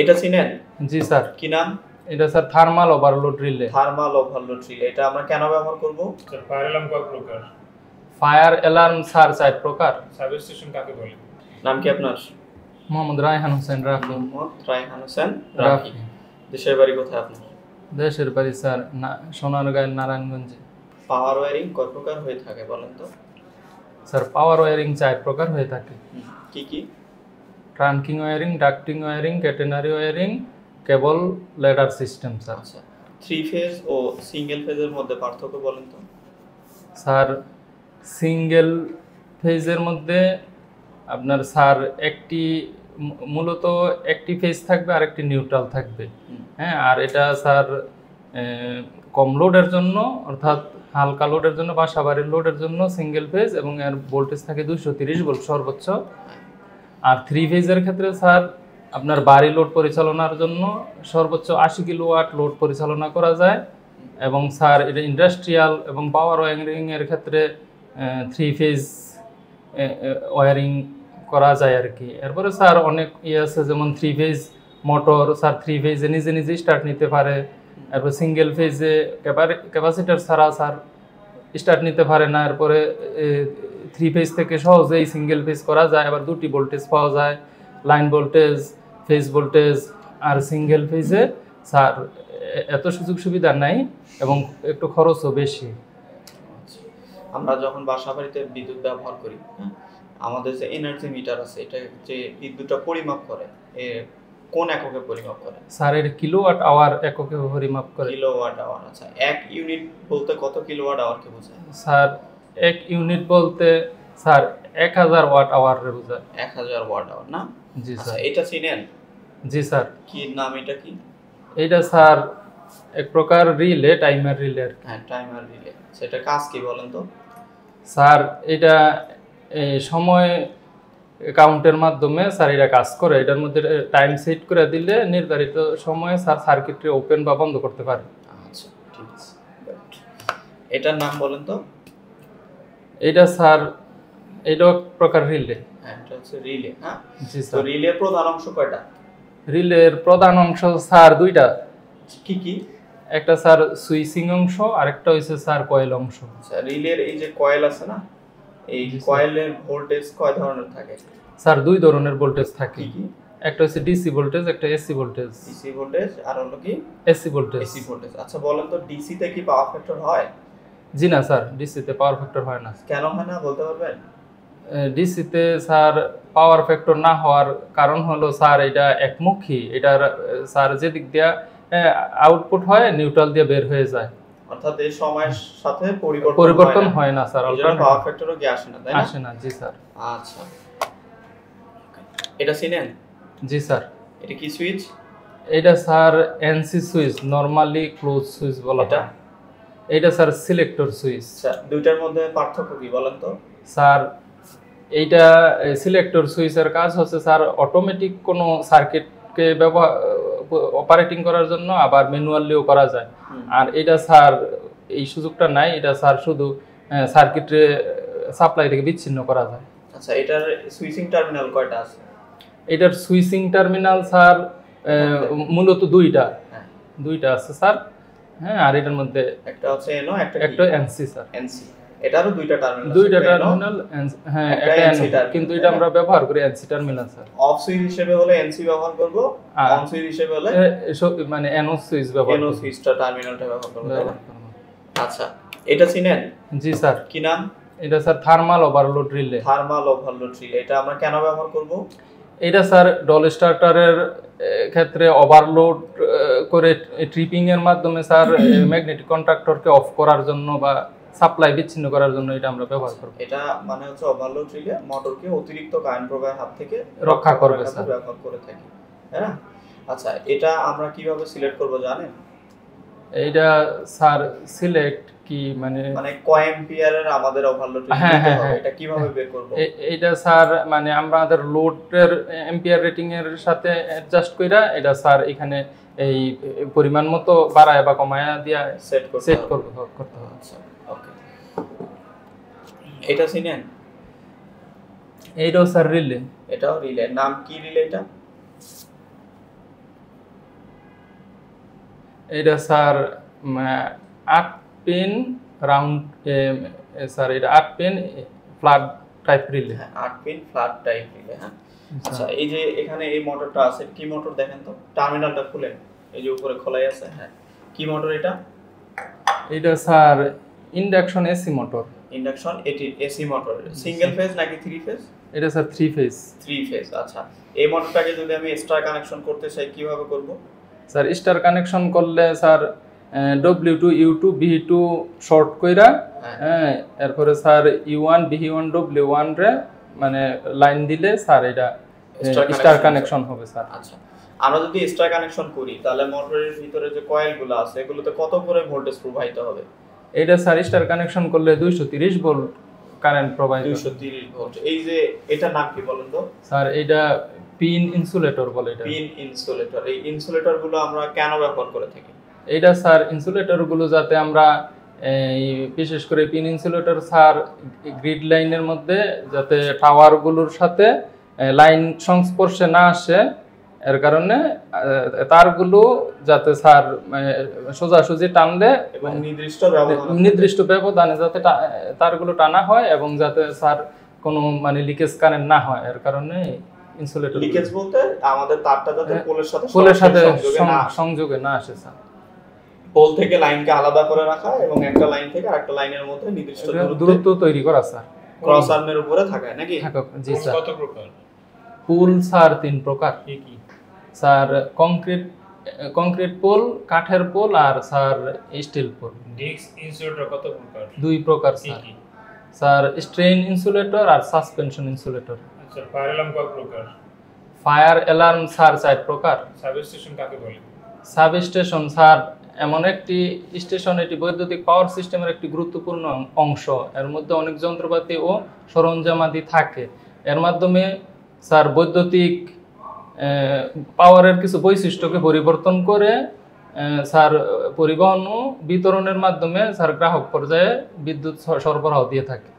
এটা চিনেন? জি স্যার। কি নাম? এটা sir thermal overload relay. Thermal overload relay. এটা আমরা কেন ব্যবহার করব? স্যার ফায়ার অ্যালার্ম কয় প্রকার? ফায়ার অ্যালার্ম স্যার 4 প্রকার। সার্ভিস স্টেশন কাকে বলে? নাম কি আপনার? মোহাম্মদ রায়হান হোসেন রাফি। মোহাম্মদ রায়হান হোসেন রাফি। দেশের বাড়ি কোথায় আপনার? দেশের বাড়ি স্যার সোনারগাঁও নারায়ণগঞ্জে। পাওয়ার ওয়্যারিং কয় প্রকার হয়ে থাকে বলেন তো? স্যার পাওয়ার ওয়্যারিং 4 প্রকার হয়ে থাকে। কি কি? Trunking wiring, ducting wiring, catenary wiring, cable ladder system sir. আচ্ছা, 3 ফেজ ও সিঙ্গেল ফেজের মধ্যে পার্থক্য বলেন তো? স্যার সিঙ্গেল ফেজের মধ্যে আপনার স্যার মূলত একটি ফেজ থাকবে আর একটি নিউট্রাল থাকবে। হ্যাঁ, আর এটা স্যার কম লোডের জন্য অর্থাৎ হালকা লোডের জন্য বা বাসাবাড়ির লোডের জন্য সিঙ্গেল ফেজ এবং এর ভোল্টেজ থাকে 230 ভোল্ট সর্বোচ্চ। আর 3 ফেজের ক্ষেত্রে স্যার আপনার বাড়ি লোড পরিচালনার জন্য সর্বোচ্চ 80 কিলোওয়াট লোড পরিচালনা করা যায়। এবং স্যার এটা ইন্ডাস্ট্রিয়াল এবং পাওয়ার ওয়্যারিং এর ক্ষেত্রে 3 ফেজ ওয়্যারিং করা যায় আর কি। এরপরে স্যার অনেক আছে, যেমন 3 ফেজ মোটর স্যার 3 ফেজে নিজে নিজে স্টার্ট নিতে পারে। এরপর সিঙ্গেল ফেজে ক্যাপাসিটার ছাড়া স্যার স্টার্ট নিতে পারে না। এরপরে 3 ফেজ থেকে সহজেই সিঙ্গেল ফেজ করা যায়। আবার দুটি ভোল্টেজ পাওয়া যায়, লাইন ভোল্টেজ, ফেজ ভোল্টেজ। আর সিঙ্গেল ফেজে স্যার এত সুযোগ সুবিধা নাই এবং একটু খরচও বেশি। আমরা যখন বাসাবাড়িতে বিদ্যুৎ ব্যবহার করি, আমাদের যে এনার্জি মিটার আছে, এটা যে বিদ্যুৎটা পরিমাপ করে, কোন এককে পরিমাপ করে? স্যার এর কিলোওয়াট আওয়ার এককে পরিমাপ করে। Kilowatt hour. আচ্ছা, 1 ইউনিট বলতে কত কিলোওয়াট আওয়ার কে বোঝায়? স্যার 1 ইউনিট বলতে স্যার 1000 ওয়াট আওয়ার রে বোঝায়। 1000 ওয়াট আওয়ার না? জি আচ্ছা, স্যার। এটা চিনেন? জি স্যার। কি নাম এটা? কি এটা স্যার এক প্রকার রিলে, টাইমার রিলে। হ্যাঁ, টাইমার রিলে। সেটা কাজ কি বলেন তো? স্যার এটা সময় কাউন্টের মাধ্যমে স্যার এটা কাজ করে। এটার মধ্যে টাইম সেট করে দিলে নির্ধারিত সময়ে স্যার সার্কিটটি ওপেন বা বন্ধ করতে পারে। আচ্ছা, ঠিক আছে। এটার নাম বলেন তো? এটা স্যার এটা এক প্রকার রিলে। হ্যাঁ, এটা হচ্ছে রিলে। হ্যাঁ, জি তো স্যার। রিলের প্রধান অংশ কয়টা? রিলের প্রধান অংশ স্যার দুইটা। কি কি? একটা স্যার সুইচিং অংশ আর একটা হইছে স্যার কয়েল অংশ। আচ্ছা, রিলের এই যে কয়েল আছে না, এই কয়েলের ভোল্টেজ কয় ধরনের থাকে? স্যার দুই ধরনের ভোল্টেজ থাকে। কি কি? একটা হচ্ছে ডিসি ভোল্টেজ, একটা এসি ভোল্টেজ। ডিসি ভোল্টেজ আর হলো কি? AC voltage. AC voltage. আচ্ছা, বলেন তো ডিসি তে কি পাওয়ার ফ্যাক্টর হয়? জি না স্যার, ডিসি তে পাওয়ার ফ্যাক্টর হয় না। কেন হয় না বলতে পারবেন? ডিসি তে স্যার পাওয়ার ফ্যাক্টর না হওয়ার কারণ হলো স্যার এটা একমুখী। এটার স্যার যেদিক দিয়ে আউটপুট হয় নিউট্রাল দিয়ে বের হয়ে যায়, অর্থাৎ এই সময়ের সাথে পরিবর্তন হয় না স্যার। অল্টারনেট পাওয়ার ফ্যাক্টরও কি আসে না, তাই না? আসে না। জি স্যার। আচ্ছা, এটা চিনেন? জি স্যার। এটা কি সুইচ? এটা sir NC switch, normally close switch বলা হয়। এটা স্যার সিলেক্টর সুইচ। আচ্ছা, দুইটার মধ্যে পার্থক্য কি বলেন তো? স্যার এইটা সিলেক্টর সুইচের কাজ হচ্ছে স্যার অটোমেটিক কোনো সার্কিটকে অপারেটিং করার জন্য, আবার ম্যানুয়ালিও করা যায়। আর এটা স্যার এই সুযোগটা নাই। এটা স্যার শুধু সার্কিটে সাপ্লাই থেকে বিচ্ছিন্ন করা যায়। আচ্ছা, এটার সুইচিং টার্মিনাল কয়টা আছে? এটার সুইচিং টার্মিনাল স্যার মূলত দুইটা আছে স্যার। হ্যাঁ, আর এটার মধ্যে একটা হচ্ছে এনও, একটা এনসি স্যার। এনসি। এটারও দুইটা টার্মিনাল। হ্যাঁ, একটা এনসি, কিন্তু এটা আমরা ব্যবহার করি NC terminal sir. Off switch হিসেবে হলে এনসি ব্যবহার করব, অন সুইচ হিসেবে হলে মানে এনও সুইচ ব্যবহার এনও সুইচটা টার্মিনালটা ব্যবহার করব। আচ্ছা, এটা চিনেন? জি স্যার। কি নাম? এটা sir thermal overload relay. Thermal overload relay. এটা আমরা কেন ব্যবহার করব? এটা স্যার ডল স্টার্টারের ক্ষেত্রে ওভারলোড করে ট্রিপিং এর মাধ্যমে স্যার ম্যাগনেটিক কন্ট্রাক্টরকে অফ করার জন্য বা সাপ্লাই বিচ্ছিন্ন করার জন্য এটা আমরা ব্যবহার করব। এটা মানে হচ্ছে ওভারলোড রিলে মোটরকে অতিরিক্ত কারেন্ট প্রবাহের হাত থেকে রক্ষা করবে স্যার, ব্যবহার করে থাকি, তাই না? আচ্ছা, এটা আমরা কিভাবে সিলেক্ট করব জানেন? এইটা স্যার সিলেক্ট কি মানে কয় অ্যাম্পিয়ারের আমাদের ওভারলোড রিলে নিতে হবে, এটা কিভাবে বের করব? এইটা স্যার মানে আমাদের লোডের অ্যাম্পিয়ার রেটিং এর সাথে অ্যাডজাস্ট কইরা এটা স্যার এখানে এই পরিমাণ মতো বাড়ায় বা কমায়া দিয়া সেট করতে হবে। আচ্ছা, ওকে। এটা চিনেন? এইটাও স্যার রিলে। এটাও রিলে। নাম কি রিলে এটা? এটা স্যার 8 পিন রাউন্ড, স্যার এটা 8 পিন ফ্ল্যাট টাইপ রিলে। হ্যাঁ 8 পিন ফ্ল্যাট টাইপ রিলে। হ্যাঁ আচ্ছা, এই যে এখানে এই মোটরটা আছে, কি মোটর দেখেন তো, টার্মিনালটা খুলেন, এই যে উপরে খোলাই আছে। হ্যাঁ কি মোটর এটা? এটা sir induction AC motor. Induction AC motor, single phase নাকি 3 ফেজ? এটা স্যার 3 ফেজ। 3 ফেজ। আচ্ছা, এই মোটরটাকে যদি আমি স্টার কানেকশন করতে চাই কিভাবে করব? স্যার স্টার কানেকশন করলে sir W2 U2 B2 short কইরা, হ্যাঁ এরপরে স্যার U1 B1 W1 রে মানে লাইন দিলে স্যার এটা স্টার কানেকশন হবে স্যার। আচ্ছা, আমরা যদি স্টার কানেকশন করি তাহলে মোটরের ভিতরে যে কয়েলগুলো আছে এগুলোতে কত করে ভোল্টেজ প্রবাহিত হবে? এটা স্যার স্টার কানেকশন করলে 230 ভোল্ট কারেন্ট প্রবাহিত। 230 ভোল্ট। এই যে এটার নাম কি বলেন তো? স্যার এটা পিন ইনসুলেটর বলে। এটা পিন ইনসুলেটর। এই ইনসুলেটর গুলো আমরা কেন ব্যবহার করে থাকি? এটা স্যার ইনসুলেটর গুলো যাতে আমরা এই বিশেষ করে পিন ইনসুলেটর স্যার গ্রিড লাইনের মধ্যে যাতে টাওয়ার গুলোর সাথে লাইন সংস্পর্শে না আসে, এর কারণে তারগুলো যাতে স্যার সোজাসুজি টানলে এবং নির্দিষ্ট ব্যবধানে যাতে তারগুলো টানা হয় এবং যাতে স্যার কোনো মানে লিকেজ কারেন্ট না হয়, এর কারণে ইনসুলেটর। লিকেজ বলতে আমাদের তারটা যাতে পোলের সাথে সংযোগে না আসে স্যার। পোল থেকে লাইনকে আলাদা করে রাখা এবং একটা লাইন থেকে আরেকটা লাইনের মধ্যে নির্দিষ্ট দূরত্ব তৈরি করা স্যার। ক্রস আর্মের উপরে থাকে নাকি? জি স্যার। কত প্রকার পুল স্যার 3 প্রকার। কি কি? স্যার কংক্রিট পোল, কাঠের পোল আর sir steel pole. Disc insulator কত প্রকার? 2 প্রকার স্যার। স্যার স্ট্রেন ইনসুলেটর আর সাসপেনশন ইনসুলেটর। আচ্ছা, ফায়ার অ্যালার্ম কত প্রকার? ফায়ার অ্যালার্ম স্যার 4 প্রকার। সাবস্টেশন কাকে বলে? সাবস্টেশন স্যার এমন একটি স্টেশন, এটি বৈদ্যুতিক পাওয়ার সিস্টেমের একটি গুরুত্বপূর্ণ অংশ। এর মধ্যে অনেক যন্ত্রপাতি ও সরঞ্জামাদি থাকে। এর মাধ্যমে স্যার বৈদ্যুতিক পাওয়ারের কিছু বৈশিষ্ট্যকে পরিবর্তন করে স্যার পরিবহন ও বিতরণের মাধ্যমে স্যার গ্রাহক পর্যায়ে বিদ্যুৎ সরবরাহ দিয়ে থাকে।